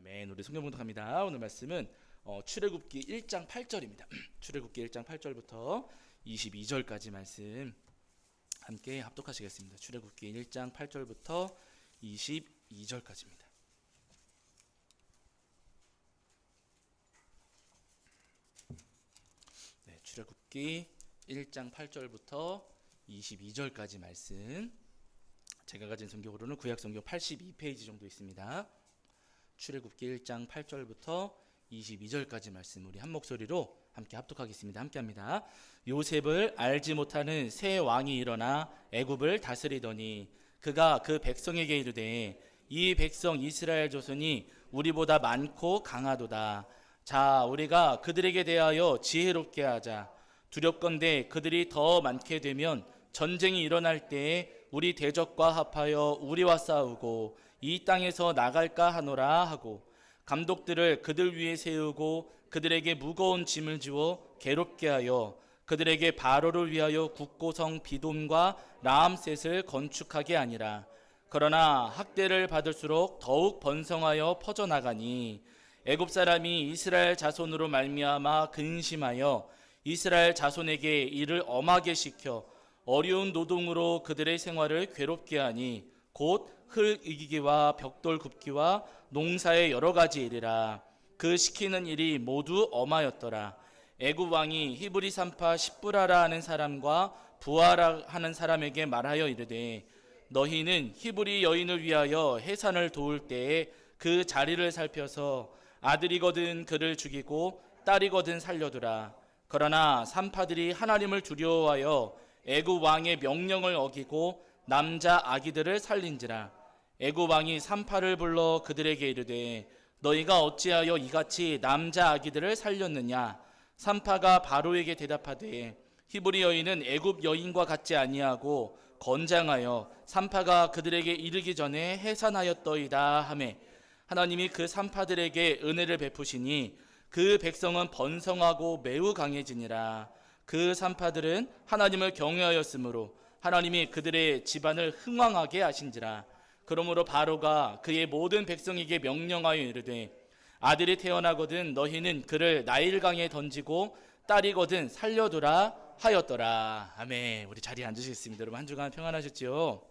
아멘. 우리 성경 봉독합니다. 오늘 말씀은 출애굽기 1장 8절입니다. 출애굽기 1장 8절부터 22절까지 말씀 함께 합독하시겠습니다. 출애굽기 1장 8절부터 22절까지입니다. 네, 출애굽기 1장 8절부터 22절까지 말씀. 제가 가진 성경으로는 구약 성경 82페이지 정도 있습니다. 출애굽기 1장 8절부터 22절까지 말씀 우리 한 목소리로 함께 합독하겠습니다. 함께 합니다. 요셉을 알지 못하는 새 왕이 일어나 애굽을 다스리더니 그가 그 백성에게 이르되 이 백성 이스라엘 조선이 우리보다 많고 강하도다. 자, 우리가 그들에게 대하여 지혜롭게 하자. 두렵건대 그들이 더 많게 되면 전쟁이 일어날 때에 우리 대적과 합하여 우리와 싸우고 이 땅에서 나갈까 하노라 하고 감독들을 그들 위에 세우고 그들에게 무거운 짐을 주어 괴롭게 하여 그들에게 바로를 위하여 국고성 비돔과 라암셋을 건축하게 아니라 그러나 학대를 받을수록 더욱 번성하여 퍼져나가니 애굽 사람이 이스라엘 자손으로 말미암아 근심하여 이스라엘 자손에게 이를 엄하게 시켜 어려운 노동으로 그들의 생활을 괴롭게 하니 곧 흙 이기기와 벽돌 굽기와 농사의 여러 가지 일이라. 그 시키는 일이 모두 엄하였더라. 애굽 왕이 히브리 산파 십부라라 하는 사람과 부하라 하는 사람에게 말하여 이르되 너희는 히브리 여인을 위하여 해산을 도울 때에 그 자리를 살펴서 아들이거든 그를 죽이고 딸이거든 살려두라. 그러나 산파들이 하나님을 두려워하여 애굽 왕의 명령을 어기고 남자 아기들을 살린지라. 애굽 왕이 산파를 불러 그들에게 이르되 너희가 어찌하여 이같이 남자 아기들을 살렸느냐. 산파가 바로에게 대답하되 히브리 여인은 애굽 여인과 같지 아니하고 건장하여 산파가 그들에게 이르기 전에 해산하였더이다 하매 하나님이 그 산파들에게 은혜를 베푸시니 그 백성은 번성하고 매우 강해지니라. 그 산파들은 하나님을 경외하였으므로 하나님이 그들의 집안을 흥왕하게 하신지라. 그러므로 바로가 그의 모든 백성에게 명령하여 이르되 아들이 태어나거든 너희는 그를 나일강에 던지고 딸이거든 살려두라 하였더라. 아멘. 우리 자리에 앉으시겠습니다. 여러분 한 주간 평안하셨지요?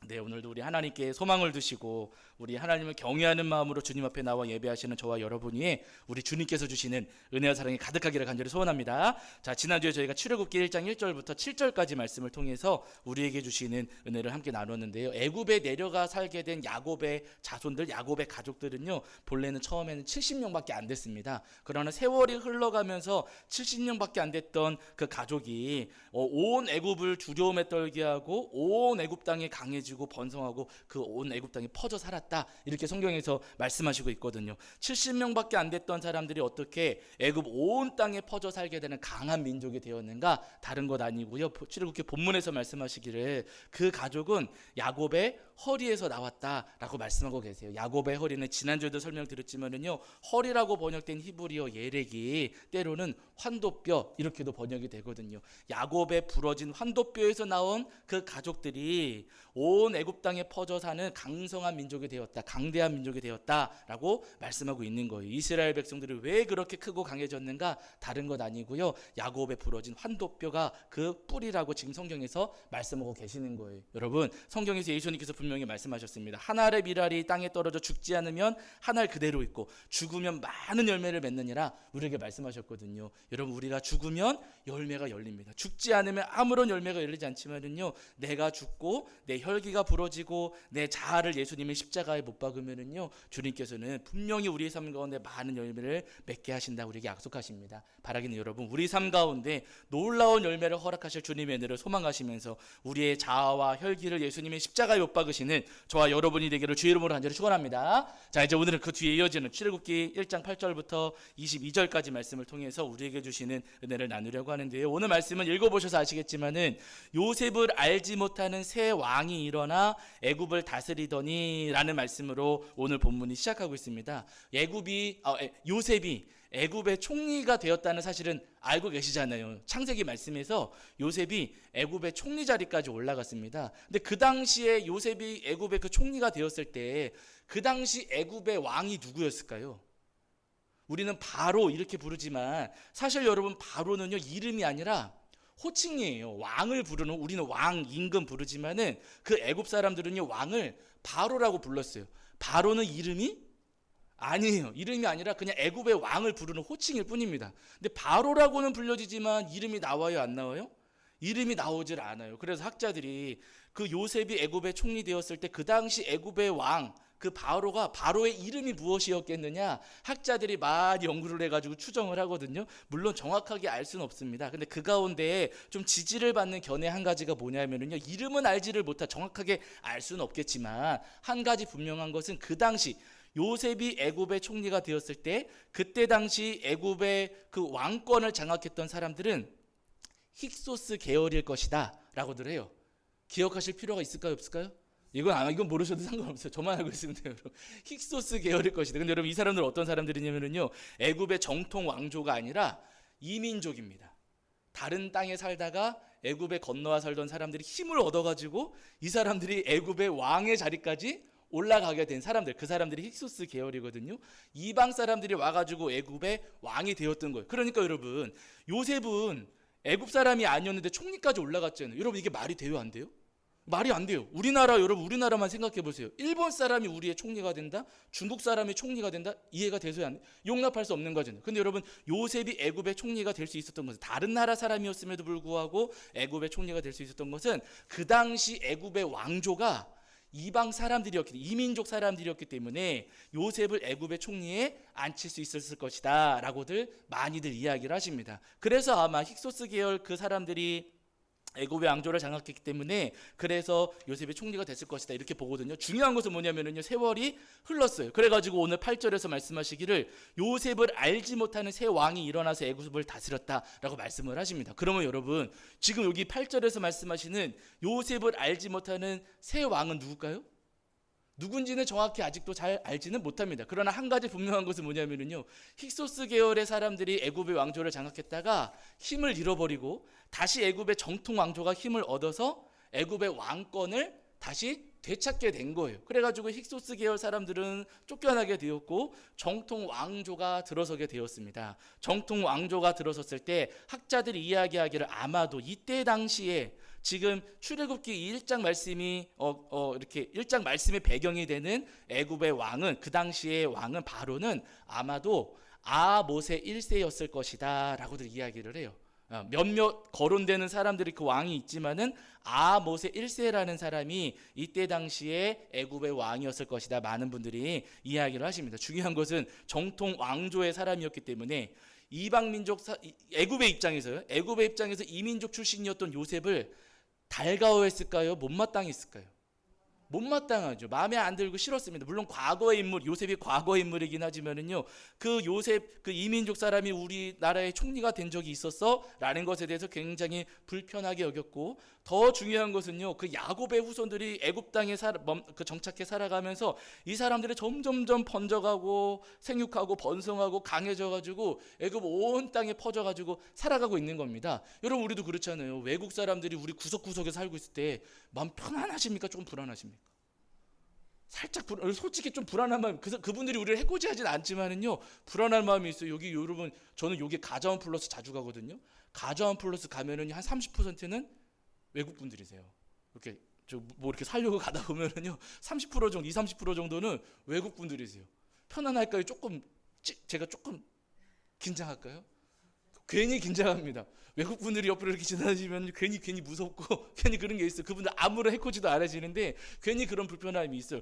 네, 오늘도 우리 하나님께 소망을 두시고 우리 하나님을 경외하는 마음으로 주님 앞에 나와 예배하시는 저와 여러분이 우리 주님께서 주시는 은혜와 사랑이 가득하기를 간절히 소원합니다. 자, 지난주에 저희가 출애굽기 1장 1절부터 7절까지 말씀을 통해서 우리에게 주시는 은혜를 함께 나눴는데요. 애굽에 내려가 살게 된 야곱의 자손들, 야곱의 가족들은요, 본래는 처음에는 70명밖에 안 됐습니다. 그러나 세월이 흘러가면서 70명밖에 안 됐던 그 가족이 온 애굽을 두려움에 떨게 하고 온 애굽 땅에 강해지고 번성하고 그 온 애굽 땅에 퍼져 살았다. 이렇게 성경에서 말씀하시고 있거든요. 70명밖에 안 됐던 사람들이 어떻게 애굽 온 땅에 퍼져 살게 되는 강한 민족이 되었는가? 다른 것 아니고요. 출애굽기 본문에서 말씀하시기를 그 가족은 야곱의 허리에서 나왔다라고 말씀하고 계세요. 야곱의 허리는 지난주에도 설명드렸지만은요. 허리라고 번역된 히브리어 예렉이 때로는 환도뼈 이렇게도 번역이 되거든요. 야곱의 부러진 환도뼈에서 나온 그 가족들이 온 애굽 땅에 퍼져 사는 강성한 민족이 되었다. 강대한 민족이 되었다라고 말씀하고 있는 거예요. 이스라엘 백성들이 왜 그렇게 크고 강해졌는가? 다른 것 아니고요. 야곱의 부러진 환도뼈가 그 뿌리라고 지금 성경에서 말씀하고 계시는 거예요. 여러분, 성경에서 예수님께서 분명히 말씀하셨습니다. 한 알의 밀알이 땅에 떨어져 죽지 않으면 한 알 그대로 있고 죽으면 많은 열매를 맺느니라 우리에게 말씀하셨거든요. 여러분, 우리가 죽으면 열매가 열립니다. 죽지 않으면 아무런 열매가 열리지 않지만은요. 내가 죽고 내 혈기가 부러지고 내 자아를 예수님의 십자가에 못 박으면은요. 주님께서는 분명히 우리의 삶 가운데 많은 열매를 맺게 하신다 우리에게 약속하십니다. 바라기는 여러분, 우리 삶 가운데 놀라운 열매를 허락하실 주님의 은혜를 소망하시면서 우리의 자아와 혈기를 예수님의 십자가에 못 박으시는 저와 여러분이 되기를 주의 이름으로 간절히 축원합니다. 자, 이제 오늘은 그 뒤에 이어지는 출애굽기 1장 8절부터 22절까지 말씀을 통해서 우리에게 주시는 은혜를 나누려고 하는데요. 오늘 말씀은 읽어보셔서 아시겠지만은 요셉을 알지 못하는 새 왕이 일어나 애굽을 다스리더니 라는 말씀으로 오늘 본문이 시작하고 있습니다. 요셉이 애굽의 총리가 되었다는 사실은 알고 계시잖아요. 창세기 말씀에서 요셉이 애굽의 총리 자리까지 올라갔습니다. 근데 그 당시에 요셉이 애굽의 그 총리가 되었을 때 그 당시 애굽의 왕이 누구였을까요? 우리는 바로 이렇게 부르지만 사실 여러분 바로는요 이름이 아니라 호칭이에요. 왕을 부르는, 우리는 왕, 임금 부르지만은 그 애굽 사람들은요 왕을 바로라고 불렀어요. 바로는 이름이 아니에요. 이름이 아니라 그냥 애굽의 왕을 부르는 호칭일 뿐입니다. 근데 바로라고는 불려지지만 이름이 나와요, 안 나와요? 이름이 나오질 않아요. 그래서 학자들이 그 요셉이 애굽의 총리 되었을 때 그 당시 애굽의 왕, 그 바로가, 바로의 이름이 무엇이었겠느냐, 학자들이 많이 연구를 해가지고 추정을 하거든요. 물론 정확하게 알 수는 없습니다. 근데 그 가운데 좀 지지를 받는 견해 한 가지가 뭐냐면요, 이름은 알지를 못하, 정확하게 알 수는 없겠지만 한 가지 분명한 것은 그 당시 요셉이 애굽의 총리가 되었을 때 그때 당시 애굽의 그 왕권을 장악했던 사람들은 힉소스 계열일 것이다 라고들 해요. 기억하실 필요가 있을까요, 없을까요? 이건 모르셔도 상관없어요. 저만 알고 있으면 돼요. 힉소스 계열일 것이다. 근데 여러분 이 사람들은 어떤 사람들이냐면요, 애굽의 정통 왕조가 아니라 이민족입니다. 다른 땅에 살다가 애굽에 건너와 살던 사람들이 힘을 얻어가지고 이 사람들이 애굽의 왕의 자리까지 올라가게 된 사람들, 그 사람들이 힉소스 계열이거든요. 이방 사람들이 와가지고 애굽의 왕이 되었던 거예요. 그러니까 여러분 요셉은 애굽 사람이 아니었는데 총리까지 올라갔잖아요. 여러분 이게 말이 돼요, 안 돼요? 말이 안 돼요. 여러분 우리나라만 생각해 보세요. 일본 사람이 우리의 총리가 된다? 중국 사람이 총리가 된다? 이해가 돼서야 안 돼? 용납할 수 없는 거잖아요. 근데 여러분 요셉이 애굽의 총리가 될 수 있었던 것은, 다른 나라 사람이었음에도 불구하고 애굽의 총리가 될 수 있었던 것은 그 당시 애굽의 왕조가 이방 사람들이었기 때문에, 이민족 사람들이었기 때문에 요셉을 애굽의 총리에 앉힐 수 있었을 것이다 라고들 많이들 이야기를 하십니다. 그래서 아마 힉소스 계열 그 사람들이 애굽의 왕조를 장악했기 때문에 그래서 요셉이 총리가 됐을 것이다 이렇게 보거든요. 중요한 것은 뭐냐면요, 세월이 흘렀어요. 그래가지고 오늘 8절에서 말씀하시기를 요셉을 알지 못하는 새 왕이 일어나서 애굽을 다스렸다라고 말씀을 하십니다. 그러면 여러분 지금 여기 8절에서 말씀하시는 요셉을 알지 못하는 새 왕은 누굴까요? 누군지는 정확히 아직도 잘 알지는 못합니다. 그러나 한 가지 분명한 것은 뭐냐면요, 힉소스 계열의 사람들이 애굽의 왕조를 장악했다가 힘을 잃어버리고 다시 애굽의 정통 왕조가 힘을 얻어서 애굽의 왕권을 다시 되찾게 된 거예요. 그래가지고 힉소스 계열 사람들은 쫓겨나게 되었고 정통 왕조가 들어서게 되었습니다. 정통 왕조가 들어섰을 때 학자들이 이야기하기를 아마도 이때 당시에 지금 출애굽기 1장 말씀이 이렇게 1장 말씀의 배경이 되는 애굽의 왕은, 그 당시의 왕은 바로는 아마도 아모세 1세였을 것이다라고들 이야기를 해요. 몇몇 거론되는 사람들이 그 왕이 있지만은 아모세 1세라는 사람이 이때 당시에 애굽의 왕이었을 것이다, 많은 분들이 이야기를 하십니다. 중요한 것은 정통 왕조의 사람이었기 때문에 이방 민족 애굽의 입장에서 이민족 출신이었던 요셉을 달가워했을까요? 못마땅했을까요? 못마땅하죠. 마음에 안 들고 싫었습니다. 물론 과거의 인물, 요셉이 과거의 인물이긴 하지만은요, 그 요셉, 그 이민족 사람이 우리나라의 총리가 된 적이 있었어? 라는 것에 대해서 굉장히 불편하게 여겼고, 더 중요한 것은요, 그 야곱의 후손들이 애굽 땅에 정착해 살아가면서 이 사람들이 점점점 번져가고 생육하고 번성하고 강해져가지고 애굽 온 땅에 퍼져가지고 살아가고 있는 겁니다. 여러분 우리도 그렇잖아요. 외국 사람들이 우리 구석구석에 살고 있을 때 마음 편안하십니까? 조금 불안하십니까? 살짝 솔직히 좀 불안한 마음, 그분들이 우리를 해코지하진 않지만은요, 불안한 마음이 있어요. 여기 여러분, 저는 여기 가자원 플러스 자주 가거든요. 가자원 플러스 가면은 한 30%는 외국 분들이세요. 이렇게 이렇게 살려고 가다 보면은요, 30% 정도, 20-30% 정도는 외국 분들이세요. 편안할까요? 제가 조금 긴장할까요? 괜히 긴장합니다. 외국 분들이 옆으로 이렇게 지나다니면 괜히 무섭고 괜히 그런 게 있어요. 그분들 아무런 해코지도 안 하시는데 괜히 그런 불편함이 있어요.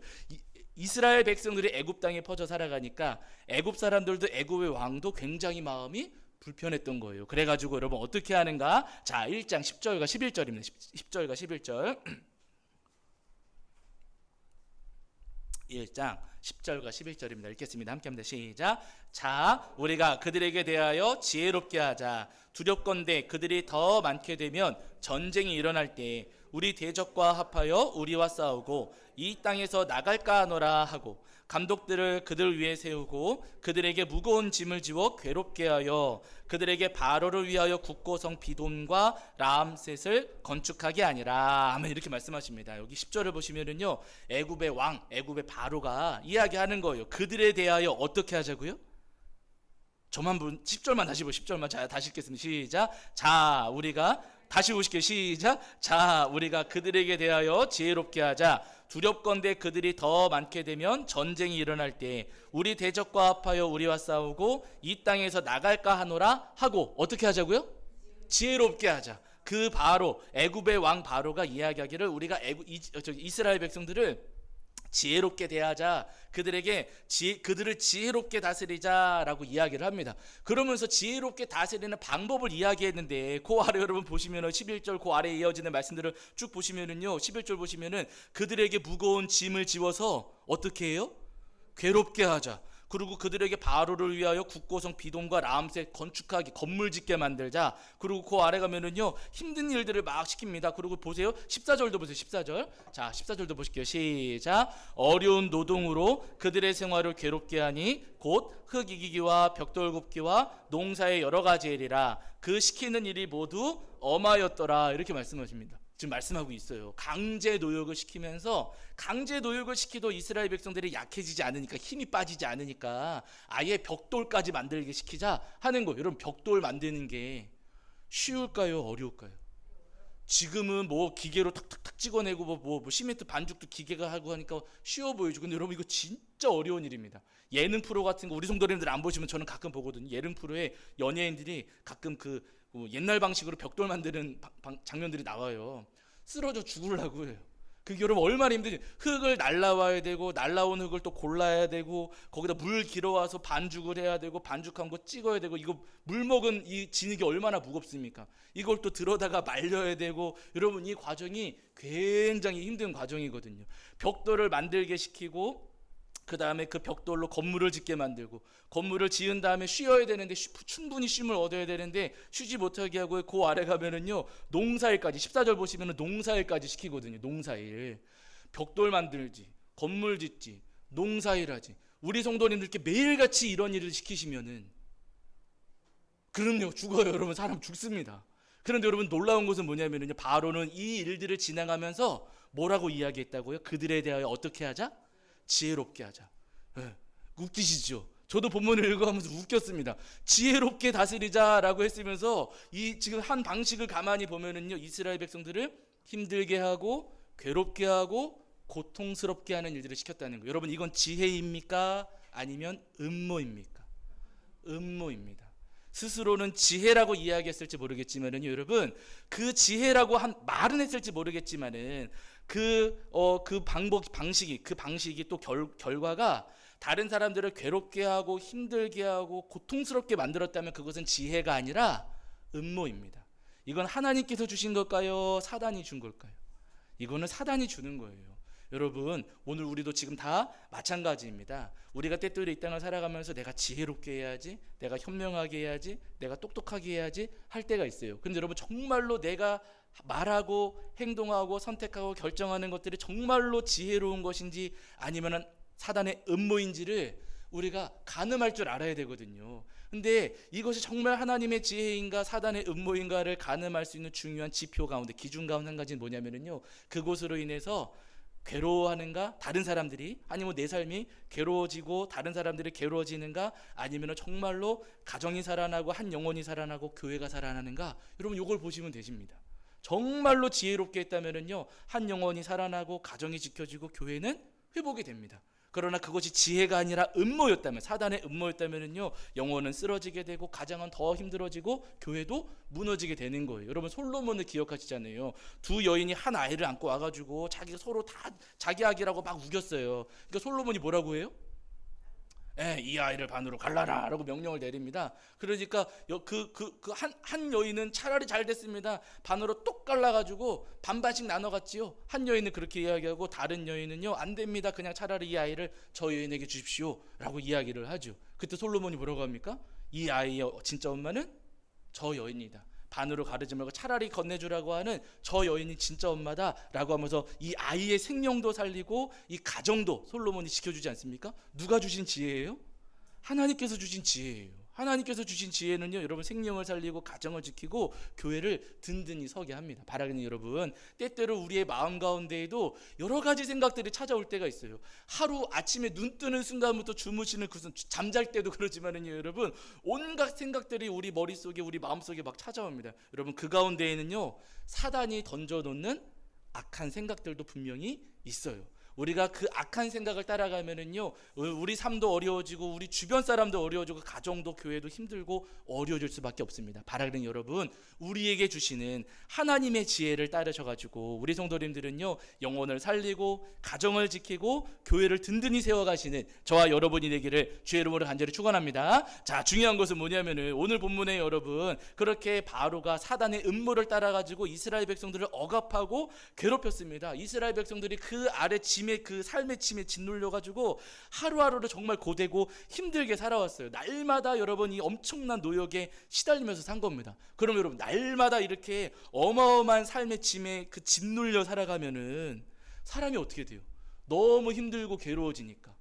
이스라엘 백성들이 애굽 땅에 퍼져 살아가니까 애굽 사람들도 애굽의 왕도 굉장히 마음이 불편했던 거예요. 그래가지고 여러분 어떻게 하는가? 자, 1장 10절과 11절입니다. 10절과 11절. 1장 10절과 11절입니다. 읽겠습니다. 함께합니다. 시작. 자, 우리가 그들에게 대하여 지혜롭게 하자. 두렵건대 그들이 더 많게 되면 전쟁이 일어날 때 우리 대적과 합하여 우리와 싸우고 이 땅에서 나갈까 하노라 하고, 감독들을 그들 위에 세우고 그들에게 무거운 짐을 지워 괴롭게 하여 그들에게 바로를 위하여 국고성 비돔과 라암셋을 건축하게 아니라 아멘 이렇게 말씀하십니다. 여기 10절을 보시면은요 애굽의 왕 애굽의 바로가 이야기하는 거예요. 그들에 대하여 어떻게 하자고요? 저만 10절만 다시 보시죠. 10절만 자 다시 읽겠습니다. 시작. 자 우리가 다시 보실게요. 시작. 자 우리가 그들에게 대하여 지혜롭게 하자. 두렵건대 그들이 더 많게 되면 전쟁이 일어날 때 우리 대적과 합하여 우리와 싸우고 이 땅에서 나갈까 하노라 하고 어떻게 하자고요? 지혜롭게 하자. 그 바로 애굽의 왕 바로가 이야기하기를 우리가 이스라엘 백성들을 지혜롭게 대하자. 그들을 지혜롭게 다스리자라고 이야기를 합니다. 그러면서 지혜롭게 다스리는 방법을 이야기했는데 그 아래 여러분 보시면은 11절 그 아래에 이어지는 말씀들을 쭉 보시면은요 11절 보시면은 그들에게 무거운 짐을 지워서 어떻게 해요? 괴롭게 하자. 그리고 그들에게 바로를 위하여 국고성 비돔과 라암셋 건축하게 건물 짓게 만들자. 그리고 그 아래 가면은요 힘든 일들을 막 시킵니다. 그리고 보세요 14절도 보세요. 14절 자 14절도 보실게요. 시작. 어려운 노동으로 그들의 생활을 괴롭게 하니 곧 흙 이기기와 벽돌 굽기와 농사의 여러 가지 일이라 그 시키는 일이 모두 엄하였더라 이렇게 말씀하십니다. 지금 말씀하고 있어요. 강제 노역을 시키면서 강제 노역을 시키도 이스라엘 백성들이 약해지지 않으니까 힘이 빠지지 않으니까 아예 벽돌까지 만들게 시키자 하는 거예요. 여러분 벽돌 만드는 게 쉬울까요? 어려울까요? 지금은 뭐 기계로 탁탁탁 찍어내고 뭐 시멘트 반죽도 기계가 하고 하니까 쉬워 보이죠. 근데 여러분 이거 진짜 어려운 일입니다. 예능 프로 같은 거 우리 성도님들 안 보시면 저는 가끔 보거든요. 예능 프로에 연예인들이 가끔 그 옛날 방식으로 벽돌 만드는 장면들이 나와요. 쓰러져 죽으려고 해요. 그게 여러분 얼마나 힘든지. 흙을 날라와야 되고 날라온 흙을 또 골라야 되고 거기다 물 길어와서 반죽을 해야 되고 반죽한 거 찍어야 되고 이거 물 먹은 이 진흙이 얼마나 무겁습니까? 이걸 또 들어다가 말려야 되고 여러분 이 과정이 굉장히 힘든 과정이거든요. 벽돌을 만들게 시키고 그 다음에 그 벽돌로 건물을 짓게 만들고 건물을 지은 다음에 쉬어야 되는데 충분히 쉼을 얻어야 되는데 쉬지 못하게 하고 그 아래 가면은요 농사일까지 14절 보시면은 농사일까지 시키거든요. 농사일 벽돌 만들지 건물 짓지 농사일 하지. 우리 성도님들께 매일같이 이런 일을 시키시면은 그럼요 죽어요. 여러분 사람 죽습니다. 그런데 여러분 놀라운 것은 뭐냐면은요 바로는 이 일들을 진행하면서 뭐라고 이야기했다고요? 그들에 대하여 어떻게 하자? 지혜롭게 하자. 웃기시죠? 저도 본문을 읽어가면서 웃겼습니다. 지혜롭게 다스리자라고 했으면서 이 지금 한 방식을 가만히 보면은요 이스라엘 백성들을 힘들게 하고 괴롭게 하고 고통스럽게 하는 일들을 시켰다는 거예요. 여러분 이건 지혜입니까? 아니면 음모입니까? 음모입니다. 스스로는 지혜라고 이야기했을지 모르겠지만은 여러분 그 지혜라고 한 말은 했을지 모르겠지만은 그 방식이 또 결과가 다른 사람들을 괴롭게 하고 힘들게 하고 고통스럽게 만들었다면 그것은 지혜가 아니라 음모입니다. 이건 하나님께서 주신 걸까요? 사단이 준 걸까요? 이거는 사단이 주는 거예요. 여러분 오늘 우리도 지금 다 마찬가지입니다. 우리가 때때로 이 땅을 살아가면서 내가 지혜롭게 해야지, 내가 현명하게 해야지, 내가 똑똑하게 해야지 할 때가 있어요. 근데 여러분 정말로 내가 말하고 행동하고 선택하고 결정하는 것들이 정말로 지혜로운 것인지 아니면은 사단의 음모인지를 우리가 가늠할 줄 알아야 되거든요. 근데 이것이 정말 하나님의 지혜인가 사단의 음모인가를 가늠할 수 있는 중요한 지표 가운데 기준 가운데 한 가지는 뭐냐면은요 그것으로 인해서 괴로워하는가 다른 사람들이 아니면 내 삶이 괴로워지고 다른 사람들이 괴로워지는가 아니면 정말로 가정이 살아나고 한 영혼이 살아나고 교회가 살아나는가 여러분 이걸 보시면 되십니다. 정말로 지혜롭게 했다면은요 한 영혼이 살아나고 가정이 지켜지고 교회는 회복이 됩니다. 그러나 그것이 지혜가 아니라 음모였다면 사단의 음모였다면은요 영혼은 쓰러지게 되고 가정은 더 힘들어지고 교회도 무너지게 되는 거예요. 여러분 솔로몬을 기억하시잖아요. 두 여인이 한 아이를 안고 와가지고 자기가 서로 다 자기 아기라고 막 우겼어요. 그러니까 솔로몬이 뭐라고 해요? 이 아이를 반으로 갈라라 라고 명령을 내립니다. 그러니까 한 여인은 차라리 잘 됐습니다. 반으로 똑 갈라가지고 반반씩 나눠갔지요. 한 여인은 그렇게 이야기하고 다른 여인은요 안 됩니다. 그냥 차라리 이 아이를 저 여인에게 주십시오 라고 이야기를 하죠. 그때 솔로몬이 뭐라고 합니까? 이 아이의 진짜 엄마는 저 여인이다. 반으로 가르지 말고 차라리 건네주라고 하는 저 여인이 진짜 엄마다라고 하면서 이 아이의 생명도 살리고 이 가정도 솔로몬이 지켜주지 않습니까? 누가 주신 지혜예요? 하나님께서 주신 지혜예요. 하나님께서 주신 지혜는요, 여러분 생명을 살리고 가정을 지키고 교회를 든든히 서게 합니다. 바라기는 여러분, 때때로 우리의 마음 가운데에도 여러 가지 생각들이 찾아올 때가 있어요. 하루 아침에 눈 뜨는 순간부터 주무시는 그 잠잘 때도 그러지만은요, 여러분 온갖 생각들이 우리 머릿속에 우리 마음속에 막 찾아옵니다. 여러분 그 가운데에는요 사단이 던져놓는 악한 생각들도 분명히 있어요. 우리가 그 악한 생각을 따라가면은요 우리 삶도 어려워지고 우리 주변 사람도 어려워지고 가정도 교회도 힘들고 어려워질 수밖에 없습니다. 바라기는 여러분, 우리에게 주시는 하나님의 지혜를 따르셔가지고 우리 성도님들은요 영혼을 살리고 가정을 지키고 교회를 든든히 세워가시는 저와 여러분이 되기를 주의 이름으로 간절히 축원합니다. 자, 중요한 것은 뭐냐면은 오늘 본문에 여러분 그렇게 바로가 사단의 음모를 따라가지고 이스라엘 백성들을 억압하고 괴롭혔습니다. 이스라엘 백성들이 그 아래 짐에 그 삶의 짐에 짓눌려가지고 하루하루를 정말 고되고 힘들게 살아왔어요. 날마다 여러분 이 엄청난 노역에 시달리면서 산 겁니다. 그럼 여러분 날마다 이렇게 어마어마한 삶의 짐에 그 짓눌려 살아가면은 사람이 어떻게 돼요? 너무 힘들고 괴로워지니까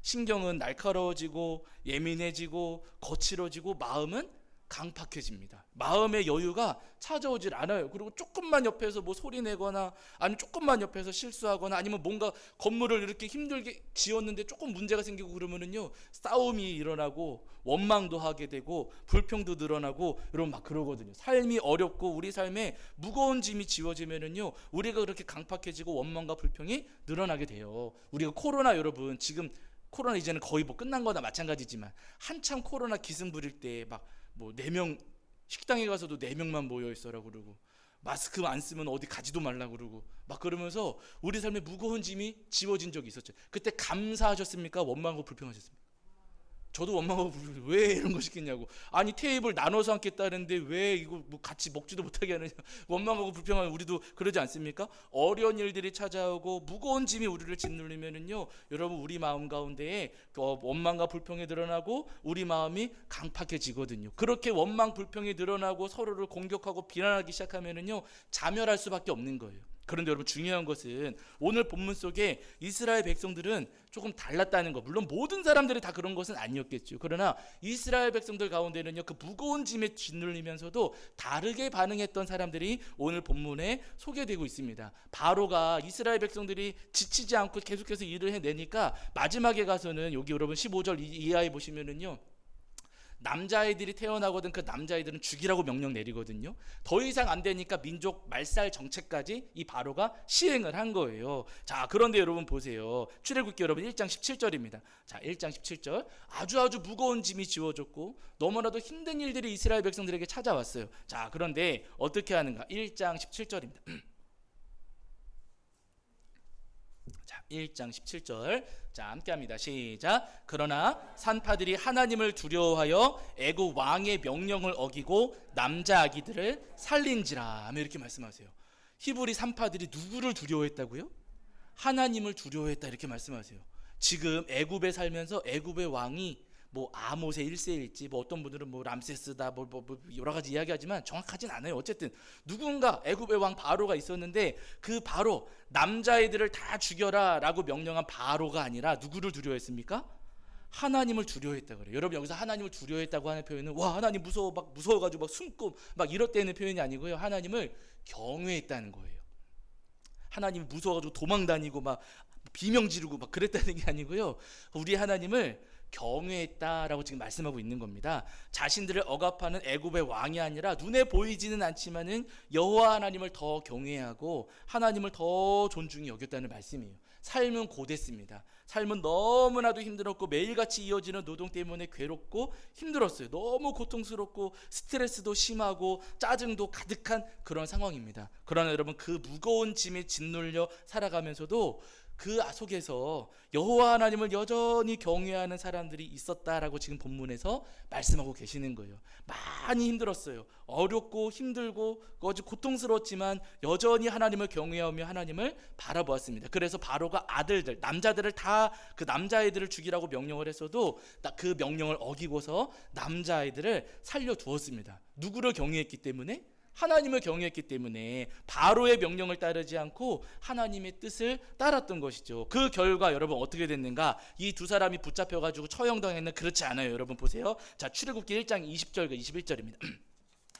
신경은 날카로워지고 예민해지고 거칠어지고 마음은 강팍해집니다. 마음의 여유가 찾아오질 않아요. 그리고 조금만 옆에서 뭐 소리 내거나 아니면 조금만 옆에서 실수하거나 아니면 뭔가 건물을 이렇게 힘들게 지었는데 조금 문제가 생기고 그러면은요 싸움이 일어나고 원망도 하게 되고 불평도 늘어나고 여러분 막 그러거든요. 삶이 어렵고 우리 삶에 무거운 짐이 지워지면은요 우리가 그렇게 강팍해지고 원망과 불평이 늘어나게 돼요. 우리가 코로나 여러분 지금 코로나 이제는 거의 뭐 끝난 거나 마찬가지지만 한참 코로나 기승 부릴 때 막 뭐 4명 식당에 가서도 4명만 모여 있어라고 그러고 마스크 안 쓰면 어디 가지도 말라 그러고 막 그러면서 우리 삶에 무거운 짐이 지워진 적이 있었죠. 그때 감사하셨습니까? 원망하고 불평하셨습니까? 저도 원망하고 왜 이런 거 시켰냐고. 아니 테이블 나눠서 앉겠다는데 왜 이거 뭐 같이 먹지도 못하게 하느냐. 원망하고 불평하는 우리도 그러지 않습니까? 어려운 일들이 찾아오고 무거운 짐이 우리를 짓눌리면은요 여러분 우리 마음 가운데에 원망과 불평이 드러나고 우리 마음이 강팍해지거든요. 그렇게 원망 불평이 드러나고 서로를 공격하고 비난하기 시작하면은요 자멸할 수밖에 없는 거예요. 그런데 여러분 중요한 것은 오늘 본문 속에 이스라엘 백성들은 조금 달랐다는 것. 물론 모든 사람들이 다 그런 것은 아니었겠죠. 그러나 이스라엘 백성들 가운데는요 그 무거운 짐에 짓눌리면서도 다르게 반응했던 사람들이 오늘 본문에 소개되고 있습니다. 바로가 이스라엘 백성들이 지치지 않고 계속해서 일을 해내니까 마지막에 가서는 여기 여러분 15절 이하에 보시면은요 남자아이들이 태어나거든 그 남자아이들은 죽이라고 명령 내리거든요. 더 이상 안 되니까 민족 말살 정책까지 이 바로가 시행을 한 거예요. 자, 그런데 여러분 보세요. 출애굽기 여러분 1장 17절입니다. 자, 1장 17절. 아주 무거운 짐이 지워졌고 너무나도 힘든 일들이 이스라엘 백성들에게 찾아왔어요. 자, 그런데 어떻게 하는가? 1장 17절입니다. 자, 1장 17절. 자, 함께합니다. 시작. 그러나 산파들이 하나님을 두려워하여 애굽 왕의 명령을 어기고 남자 아기들을 살린지라. 이렇게 말씀하세요. 히브리 산파들이 누구를 두려워했다고요? 하나님을 두려워했다 이렇게 말씀하세요. 지금 애굽에 살면서 애굽의 왕이 뭐 아모세 1세일지 뭐 어떤 분들은 뭐 람세스다 뭐 여러 가지 이야기하지만 정확하진 않아요. 어쨌든 누군가 애굽의 왕 바로가 있었는데 그 바로 남자애들을 다 죽여라 라고 명령한 바로가 아니라 누구를 두려워했습니까? 하나님을 두려워했다 그래요. 여러분 여기서 하나님을 두려워했다고 하는 표현은 와 하나님 무서워가지고 막 숨고 막 이렇다는 표현이 아니고요. 하나님을 경외했다는 거예요. 하나님이 무서워가지고 도망다니고 막 비명 지르고 막 그랬다는 게 아니고요. 우리 하나님을 경외했다라고 지금 말씀하고 있는 겁니다. 자신들을 억압하는 애굽의 왕이 아니라 눈에 보이지는 않지만은 여호와 하나님을 더 경외하고 하나님을 더 존중히 여겼다는 말씀이에요. 삶은 고됐습니다. 삶은 너무나도 힘들었고 매일같이 이어지는 노동 때문에 괴롭고 힘들었어요. 너무 고통스럽고 스트레스도 심하고 짜증도 가득한 그런 상황입니다. 그러나 여러분 그 무거운 짐에 짓눌려 살아가면서도 그 속에서 여호와 하나님을 여전히 경외하는 사람들이 있었다라고 지금 본문에서 말씀하고 계시는 거예요. 많이 힘들었어요. 어렵고 힘들고 고통스러웠지만 여전히 하나님을 경외하며 하나님을 바라보았습니다. 그래서 바로가 아들들, 남자들을 다 그 남자아이들을 죽이라고 명령을 했어도 그 명령을 어기고서 남자아이들을 살려두었습니다. 누구를 경외했기 때문에? 하나님을 경외했기 때문에 바로의 명령을 따르지 않고 하나님의 뜻을 따랐던 것이죠. 그 결과 여러분 어떻게 됐는가? 이 두 사람이 붙잡혀가지고 처형당했는 그렇지 않아요. 여러분 보세요. 자, 출애굽기 1장 20절과 21절입니다.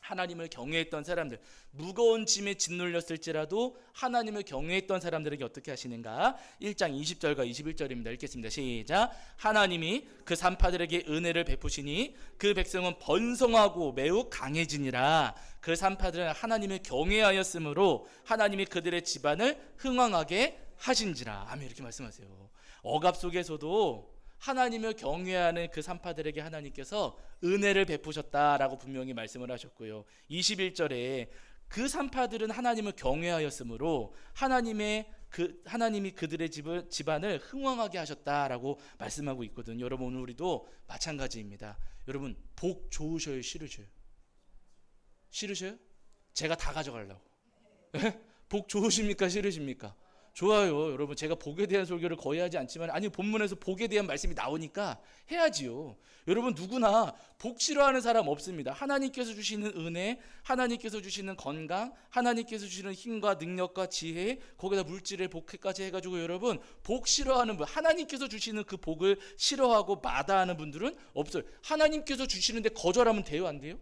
하나님을 경외했던 사람들, 무거운 짐에 짓눌렸을지라도 하나님을 경외했던 사람들에게 어떻게 하시는가? 1장 20절과 21절입니다. 읽겠습니다. 시작. 하나님이 그 산파들에게 은혜를 베푸시니 그 백성은 번성하고 매우 강해지니라. 그 산파들은 하나님을 경외하였으므로 하나님이 그들의 집안을 흥왕하게 하신지라. 아멘. 이렇게 말씀하세요. 억압 속에서도 하나님을 경외하는 그 산파들에게 하나님께서 은혜를 베푸셨다라고 분명히 말씀을 하셨고요. 21절에 그 산파들은 하나님을 경외하였으므로 하나님이 그들의 집안을 흥왕하게 하셨다라고 말씀하고 있거든요. 여러분 오늘 우리도 마찬가지입니다. 여러분 복 좋으셔요, 싫으셔요? 싫으셔요? 제가 다 가져가려고. 복 좋으십니까, 싫으십니까? 좋아요. 여러분 제가 복에 대한 설교를 거의 하지 않지만 아니 본문에서 복에 대한 말씀이 나오니까 해야지요. 여러분 누구나 복 싫어하는 사람 없습니다. 하나님께서 주시는 은혜, 하나님께서 주시는 건강, 하나님께서 주시는 힘과 능력과 지혜, 거기다 물질의 복까지 해가지고 여러분 복 싫어하는 분, 하나님께서 주시는 그 복을 싫어하고 마다하는 분들은 없어요. 하나님께서 주시는데 거절하면 돼요, 안 돼요?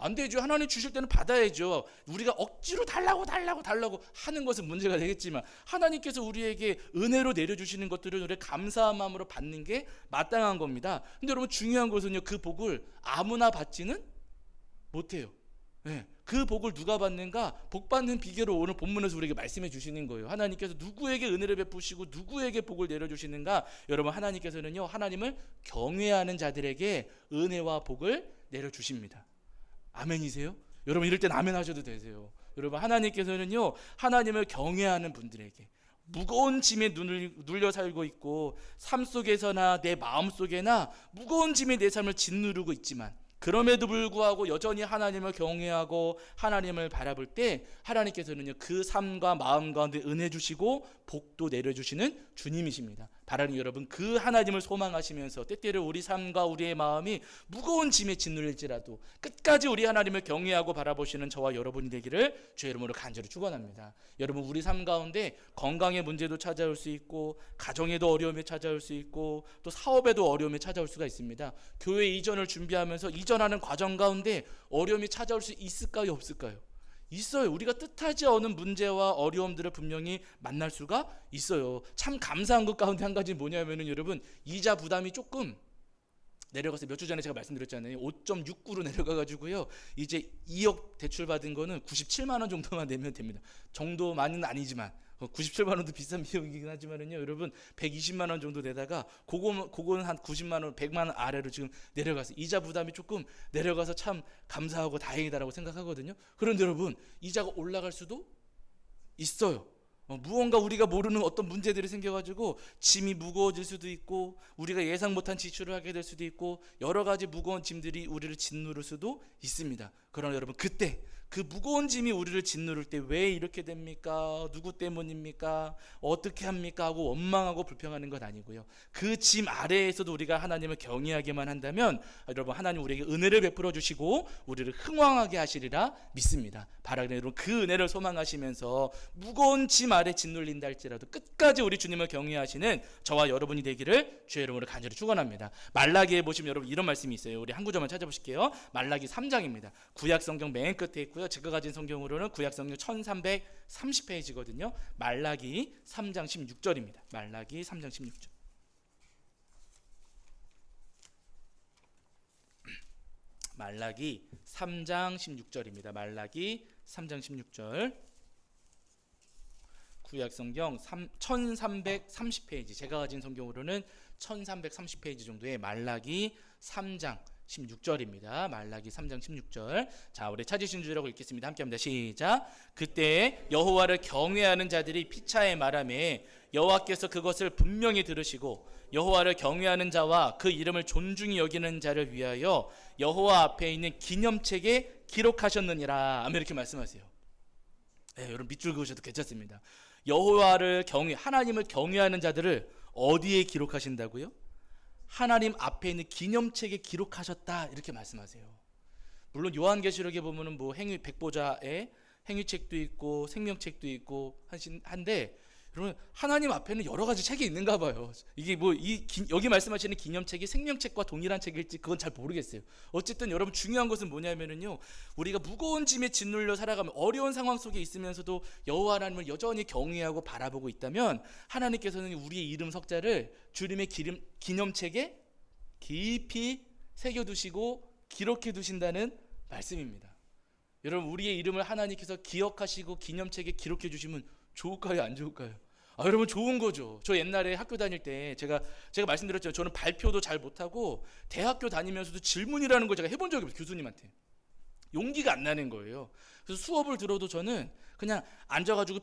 안 되죠. 하나님 주실 때는 받아야죠. 우리가 억지로 달라고 하는 것은 문제가 되겠지만 하나님께서 우리에게 은혜로 내려주시는 것들을 우리 감사한 마음으로 받는 게 마땅한 겁니다. 근데 여러분 중요한 것은요, 그 복을 아무나 받지는 못해요. 네. 그 복을 누가 받는가? 복 받는 비결을 오늘 본문에서 우리에게 말씀해 주시는 거예요. 하나님께서 누구에게 은혜를 베푸시고 누구에게 복을 내려주시는가? 여러분 하나님께서는요, 하나님을 경외하는 자들에게 은혜와 복을 내려주십니다. 아멘이세요? 여러분 이럴 땐 아멘 하셔도 되세요. 여러분 하나님께서는요, 하나님을 경외하는 분들에게 무거운 짐에 눌려 살고 있고 삶 속에서나 내 마음 속에나 무거운 짐에 내 삶을 짓누르고 있지만 그럼에도 불구하고 여전히 하나님을 경외하고 하나님을 바라볼 때 하나님께서는요, 그 삶과 마음 가운데 은혜 주시고 복도 내려주시는 주님이십니다. 바라는 여러분, 그 하나님을 소망하시면서 때때로 우리 삶과 우리의 마음이 무거운 짐에 짓눌릴지라도 끝까지 우리 하나님을 경외하고 바라보시는 저와 여러분이 되기를 주의 이름으로 간절히 축원합니다. 여러분 우리 삶 가운데 건강의 문제도 찾아올 수 있고 가정에도 어려움이 찾아올 수 있고 또 사업에도 어려움이 찾아올 수가 있습니다. 교회 이전을 준비하면서 이전하는 과정 가운데 어려움이 찾아올 수 있을까요, 없을까요? 있어요. 우리가 뜻하지 않은 문제와 어려움들을 분명히 만날 수가 있어요. 참 감사한 것 가운데 한 가지는 뭐냐면은 여러분 이자 부담이 조금 내려가서 몇 주 전에 제가 말씀드렸잖아요. 5.69로 내려가가지고요. 이제 2억 대출 받은 거는 97만 원 정도만 내면 됩니다. 정도만은 아니지만 97만 원도 비싼 비용이긴 하지만은요, 여러분 120만 원 정도 내다가 그거는 한 90만 원, 100만 원 아래로 지금 내려가서 이자 부담이 조금 내려가서 참 감사하고 다행이다라고 생각하거든요. 그런데 여러분 이자가 올라갈 수도 있어요. 무언가 우리가 모르는 어떤 문제들이 생겨가지고 짐이 무거워질 수도 있고 우리가 예상 못한 지출을 하게 될 수도 있고 여러 가지 무거운 짐들이 우리를 짓누를 수도 있습니다. 그러나 여러분 그때 그 무거운 짐이 우리를 짓누를 때 왜 이렇게 됩니까? 누구 때문입니까? 어떻게 합니까? 하고 원망하고 불평하는 건 아니고요. 그 짐 아래에서도 우리가 하나님을 경외하게만 한다면 여러분 하나님 우리에게 은혜를 베풀어 주시고 우리를 흥왕하게 하시리라 믿습니다. 바라는 여러분 그 은혜를 소망하시면서 무거운 짐 아래 짓눌린다 할지라도 끝까지 우리 주님을 경외하시는 저와 여러분이 되기를 주의 이름으로 간절히 축원합니다. 말라기에 보시면 여러분 이런 말씀이 있어요. 우리 한 구절만 찾아보실게요. 말라기 3장입니다. 구약 성경 맨 끝에 있고요. 제가 가진 성경으로는 구약 성경 1330페이지거든요. 말라기 3장 16절입니다. 말라기 3장 16절. 말라기 3장 16절입니다. 말라기 3장 16절. 구약 성경 1330페이지, 제가 가진 성경으로는 1330페이지 정도의 말라기 3장 16절입니다. 말라기 3장 16절. 자, 우리 찾으신 줄이라고 읽겠습니다. 함께합니다. 시작. 그때 여호와를 경외하는 자들이 피차에 말하매 여호와께서 그것을 분명히 들으시고 여호와를 경외하는 자와 그 이름을 존중히 여기는 자를 위하여 여호와 앞에 있는 기념책에 기록하셨느니라. 아멘. 이렇게 말씀하세요. 네, 여러분 밑줄 그으셔도 괜찮습니다. 여호와를 하나님을 경외하는 자들을 어디에 기록하신다고요? 하나님 앞에 있는 기념책에 기록하셨다. 이렇게 말씀하세요. 물론 요한계시록에 보면은 뭐 행위 백보자의 행위책도 있고 생명책도 있고 한데 여러분 하나님 앞에는 여러 가지 책이 있는가 봐요. 이게 뭐 여기 말씀하시는 기념책이 생명책과 동일한 책일지 그건 잘 모르겠어요. 어쨌든 여러분 중요한 것은 뭐냐면은요, 우리가 무거운 짐에 짓눌려 살아가면 어려운 상황 속에 있으면서도 여호와 하나님을 여전히 경외하고 바라보고 있다면 하나님께서는 우리의 이름 석자를 주님의 기념책에 깊이 새겨두시고 기록해 두신다는 말씀입니다. 여러분 우리의 이름을 하나님께서 기억하시고 기념책에 기록해 주시면 좋을까요, 안 좋을까요? 여러분 좋은 거죠. 저 옛날에 학교 다닐 때 제가 말씀드렸죠. 저는 발표도 잘 못하고 대학교 다니면서도 질문이라는 걸 제가 해본 적이 없어요. 교수님한테 용기가 안 나는 거예요. 그래서 수업을 들어도 저는 그냥 앉아가지고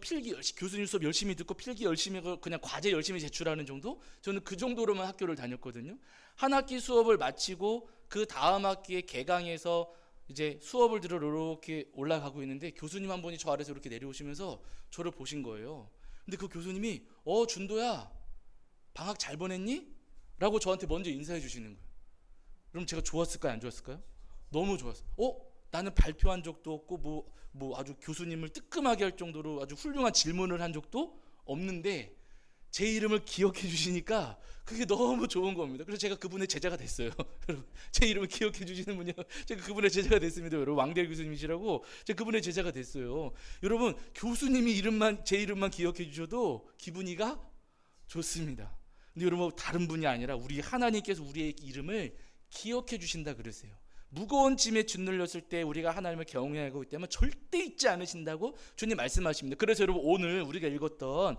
교수님 수업 열심히 듣고 필기 열심히 하고 그냥 과제 열심히 제출하는 정도? 저는 그 정도로만 학교를 다녔거든요. 한 학기 수업을 마치고 그 다음 학기에 개강해서 이제 수업을 들으러 이렇게 올라가고 있는데 교수님 한 분이 저 아래서 이렇게 내려오시면서 저를 보신 거예요. 근데 그 교수님이 준도야 방학 잘 보냈니? 라고 저한테 먼저 인사해 주시는 거예요. 그럼 제가 좋았을까요, 안 좋았을까요? 너무 좋았어요. 나는 발표한 적도 없고 뭐 아주 교수님을 뜨끔하게 할 정도로 아주 훌륭한 질문을 한 적도 없는데 제 이름을 기억해 주시니까 그게 너무 좋은 겁니다. 그래서 제가 그분의 제자가 됐어요. 여러분 제 이름을 기억해 주시는 분이요, 제가 그분의 제자가 됐습니다. 여러분 왕대일 교수님이시라고 제가 그분의 제자가 됐어요. 여러분 교수님이 제 이름만 기억해 주셔도 기분이가 좋습니다. 근데 여러분 다른 분이 아니라 우리 하나님께서 우리의 이름을 기억해 주신다 그러세요. 무거운 짐에 짓눌렸을 때 우리가 하나님을 경외하고 있다면 절대 잊지 않으신다고 주님 말씀하십니다. 그래서 여러분 오늘 우리가 읽었던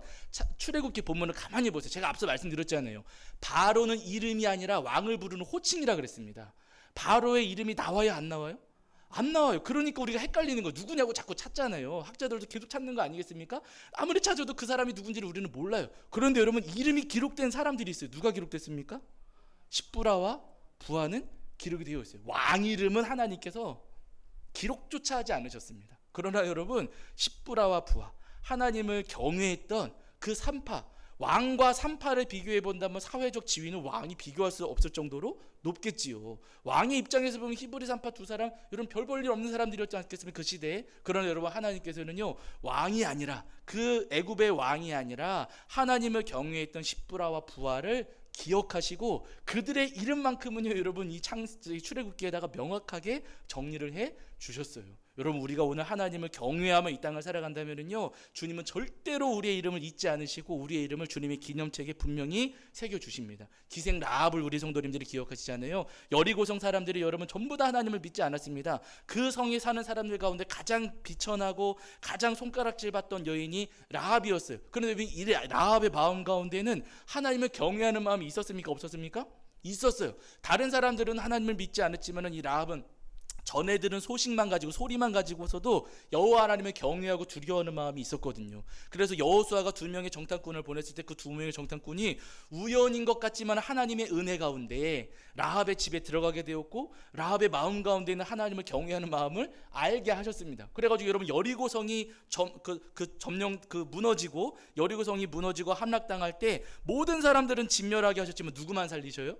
출애굽기 본문을 가만히 보세요. 제가 앞서 말씀드렸잖아요. 바로는 이름이 아니라 왕을 부르는 호칭이라 그랬습니다. 바로의 이름이 나와요, 안 나와요? 안 나와요. 그러니까 우리가 헷갈리는 거예요. 누구냐고 자꾸 찾잖아요. 학자들도 계속 찾는 거 아니겠습니까? 아무리 찾아도 그 사람이 누군지를 우리는 몰라요. 그런데 여러분 이름이 기록된 사람들이 있어요. 누가 기록됐습니까? 십부라와 부하는 기록이 되어 있어요. 왕 이름은 하나님께서 기록조차 하지 않으셨습니다. 그러나 여러분 십부라와 부하, 하나님을 경외했던 그 3파, 왕과 3파를 비교해 본다면 사회적 지위는 왕이 비교할 수 없을 정도로 높겠지요. 왕의 입장에서 보면 히브리 3파 두 사람, 여러분 별 볼 일 없는 사람들이었지 않겠습니까? 그 시대에. 그러나 여러분 하나님께서는요, 왕이 아니라 그 애굽의 왕이 아니라 하나님을 경외했던 십부라와 부하를 기억하시고 그들의 이름만큼은요, 여러분 이 출애굽기에다가 명확하게 정리를 해 주셨어요. 여러분 우리가 오늘 하나님을 경외하며 이 땅을 살아간다면요, 주님은 절대로 우리의 이름을 잊지 않으시고 우리의 이름을 주님의 기념책에 분명히 새겨 주십니다. 기생 라합을 우리 성도님들이 기억하시잖아요. 여리고성 사람들이 여러분 전부 다 하나님을 믿지 않았습니다. 그 성에 사는 사람들 가운데 가장 비천하고 가장 손가락질 받던 여인이 라합이었어요. 그런데 이 라합의 마음 가운데는 하나님을 경외하는 마음이 있었습니까, 없었습니까? 있었어요. 다른 사람들은 하나님을 믿지 않았지만 이 라합은 전에 들은 소식만 가지고 소리만 가지고서도 여호와 하나님을 경외하고 두려워하는 마음이 있었거든요. 그래서 여호수아가 2명의 정탐꾼을 보냈을 때 그 2명의 정탐꾼이 우연인 것 같지만 하나님의 은혜 가운데 라합의 집에 들어가게 되었고 라합의 마음 가운데는 하나님을 경외하는 마음을 알게 하셨습니다. 그래가지고 여러분 여리고성이 무너지고 여리고성이 무너지고 함락당할 때 모든 사람들은 진멸하게 하셨지만 누구만 살리셔요?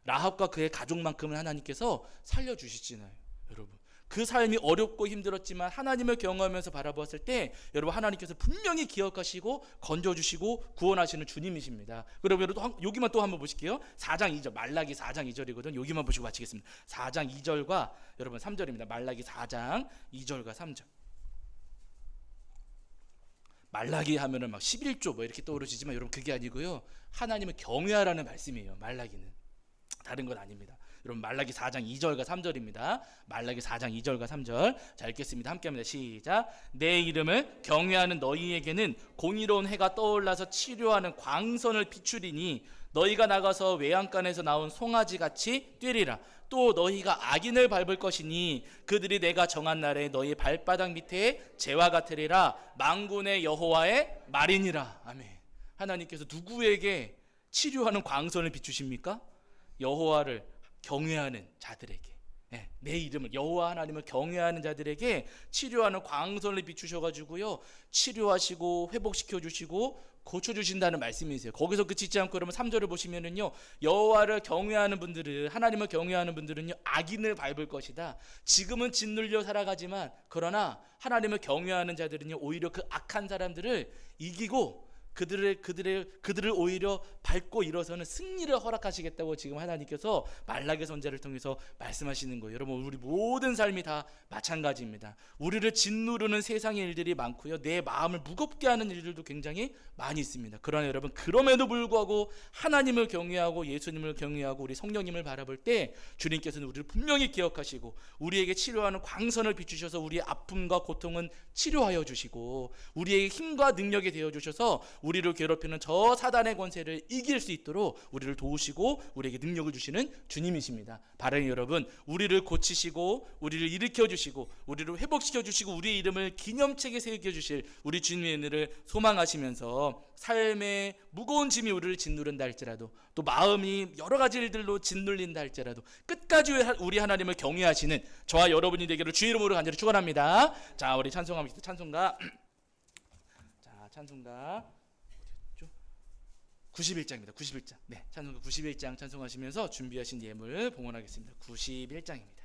라합과 그의 가족만큼은 하나님께서 살려주시잖아요. 여러분 그 삶이 어렵고 힘들었지만 하나님을 경험하면서 바라보았을 때 여러분 하나님께서 분명히 기억하시고 건져주시고 구원하시는 주님이십니다. 그러면 여기만 또 한번 보실게요. 4장 2절 말라기 4장 2절이거든. 여기만 보시고 마치겠습니다. 4장 2절과 여러분 3절입니다. 말라기 4장 2절과 3절. 말라기 하면은 막 11조 뭐 이렇게 떠오르시지만 여러분 그게 아니고요, 하나님을 경외하라는 말씀이에요. 말라기는 다른 건 아닙니다. 여러분 말라기 4장 2절과 3절입니다. 말라기 4장 2절과 3절. 자 읽겠습니다. 함께합니다. 시작. 내 이름을 경외하는 너희에게는 공의로운 해가 떠올라서 치료하는 광선을 비추리니 너희가 나가서 외양간에서 나온 송아지같이 뛰리라. 또 너희가 악인을 밟을 것이니 그들이 내가 정한 날에 너희 발바닥 밑에 재와 같으리라. 만군의 여호와의 말이니라. 아멘. 하나님께서 누구에게 치료하는 광선을 비추십니까? 여호와를 경외하는 자들에게. 내 이름을 여호와 하나님을 경외하는 자들에게 치료하는 광선을 비추셔가지고요 치료하시고 회복시켜 주시고 고쳐주신다는 말씀이세요. 거기서 그치지 않고 여러분 3절을 보시면은요 여호와를 경외하는 분들은 하나님을 경외하는 분들은요 악인을 밟을 것이다. 지금은 짓눌려 살아가지만 그러나 하나님을 경외하는 자들은요 오히려 그 악한 사람들을 이기고 그들을 오히려 밟고 일어서는 승리를 허락하시겠다고 지금 하나님께서 말라기 선지자를 통해서 말씀하시는 거예요. 여러분 우리 모든 삶이 다 마찬가지입니다. 우리를 짓누르는 세상의 일들이 많고요 내 마음을 무겁게 하는 일들도 굉장히 많이 있습니다. 그러나 여러분 그럼에도 불구하고 하나님을 경외하고 예수님을 경외하고 우리 성령님을 바라볼 때 주님께서는 우리를 분명히 기억하시고 우리에게 치료하는 광선을 비추셔서 우리의 아픔과 고통은 치료하여 주시고 우리에게 힘과 능력이 되어 주셔서 우리를 괴롭히는 저 사단의 권세를 이길 수 있도록 우리를 도우시고 우리에게 능력을 주시는 주님이십니다. 바라는 여러분 우리를 고치시고 우리를 일으켜 주시고 우리를 회복시켜 주시고 우리의 이름을 기념책에 새겨 주실 우리 주님의 은혜를 소망하시면서 삶의 무거운 짐이 우리를 짓누른다 할지라도 또 마음이 여러 가지 일들로 짓눌린다 할지라도 끝까지 우리 하나님을 경외하시는 저와 여러분이 되기를 주 이름으로 간절히 축원합니다. 자 우리 찬송합니다. 찬송가 자 찬송가 91장입니다. 91장. 네, 찬송가 91장 찬송하시면서 준비하신 예물 봉헌하겠습니다. 91장입니다.